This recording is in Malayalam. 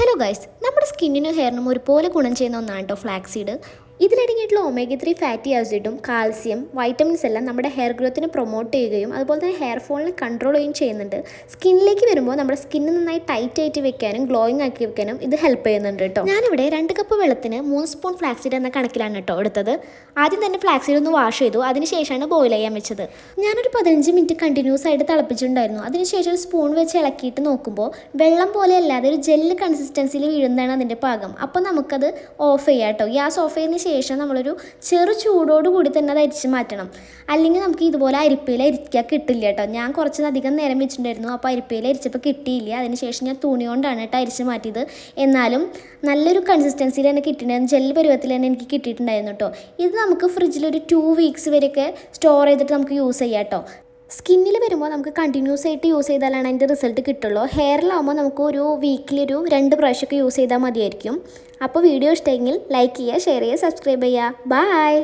ഹലോ ഗൈസ്, നമ്മുടെ സ്കിന്നിനും ഹെയറിനും ഒരുപോലെ ഗുണം ചെയ്യുന്ന ഒന്നാണ് കേട്ടോ ഫ്ലാക്സീഡ്. ഇതിലടങ്ങിയിട്ടുള്ള ഒമേഗ 3 ഫാറ്റി ആസിഡും കാൽസ്യം വൈറ്റമിൻസ് എല്ലാം നമ്മുടെ ഹെയർ ഗ്രോത്തിനെ പ്രൊമോട്ട് ചെയ്യുകയും അതുപോലെ തന്നെ ഹെയർ ഫോളിനെ കൺട്രോൾ ചെയ്യുകയും ചെയ്യുന്നുണ്ട്. സ്കിന്നിലേക്ക് വരുമ്പോൾ നമ്മുടെ സ്കിന്ന് നന്നായി ടൈറ്റ് ആയിട്ട് വെക്കാനും ഗ്ലോയിങ് ആക്കി വെക്കാനും ഇത് ഹെൽപ്പ് ചെയ്യുന്നുണ്ട് കേട്ടോ. ഞാനിവിടെ 2 കപ്പ് വെള്ളത്തിന് 3 സ്പൂൺ ഫ്ലാക്സീഡ് എന്ന കണക്കിലാണ് കേട്ടോ എടുത്തത്. ആദ്യം തന്നെ ഫ്ലാക്സീഡ് ഒന്ന് വാഷ് ചെയ്തു, അതിനുശേഷമാണ് ബോയിൽ ചെയ്യാൻ വെച്ചത്. ഞാനൊരു 15 മിനിറ്റ് കണ്ടിന്യൂസ് ആയിട്ട് തിളപ്പിച്ചിട്ടുണ്ടായിരുന്നു. അതിനുശേഷം ഒരു സ്പൂൺ വെച്ച് ഇളക്കിയിട്ട് നോക്കുമ്പോൾ വെള്ളം പോലെ അല്ലാതെ ഒരു ജെല്ല് കൺസിസ്റ്റൻസിയിൽ വീഴുന്നതാണ് അതിൻ്റെ പാകം. അപ്പോൾ നമുക്കത് ഓഫ് ചെയ്യാം കേട്ടോ. ഗ്യാസ് ഓഫ് ചെയ്യുന്ന ശേഷം നമ്മളൊരു ചെറു ചൂടോട് കൂടി തന്നെ അത് അരിച്ച് മാറ്റണം. അല്ലെങ്കിൽ നമുക്ക് ഇതുപോലെ അരിപ്പയിൽ അരിക്കാൻ കിട്ടില്ല കേട്ടോ. ഞാൻ കുറച്ചധികം നേരം വെച്ചിട്ടുണ്ടായിരുന്നു, അപ്പോൾ അരിപ്പയിൽ അരിച്ചപ്പോൾ കിട്ടിയില്ല. അതിനുശേഷം ഞാൻ തുണി കൊണ്ടാണ് കേട്ടോ അരിച്ച് മാറ്റിയത്. എന്നാലും നല്ലൊരു കൺസിസ്റ്റൻസിയിൽ തന്നെ കിട്ടിയിട്ടുണ്ടായിരുന്നു, ജെല്ല് പരുവത്തിൽ തന്നെ എനിക്ക് കിട്ടിയിട്ടുണ്ടായിരുന്നു കേട്ടോ. ഇത് നമുക്ക് ഫ്രിഡ്ജിൽ ഒരു 2 വീക്സ് വരെയൊക്കെ സ്റ്റോർ ചെയ്തിട്ട് നമുക്ക് യൂസ് ചെയ്യാം കേട്ടോ. സ്കിന്നിൽ വരുമ്പോൾ നമുക്ക് കണ്ടിന്യൂസ് ആയിട്ട് യൂസ് ചെയ്താലാണ് അതിൻ്റെ റിസൾട്ട് കിട്ടുള്ളൂ. ഹെയറിലാവുമ്പോൾ നമുക്ക് ഒരു വീക്കിലി 2 പ്രാവശ്യമൊക്കെ യൂസ് ചെയ്താൽ മതിയായിരിക്കും. അപ്പോൾ വീഡിയോ ഇഷ്ടമെങ്കിൽ ലൈക്ക് ചെയ്യുക, ഷെയർ ചെയ്യുക, സബ്സ്ക്രൈബ് ചെയ്യുക. ബൈ.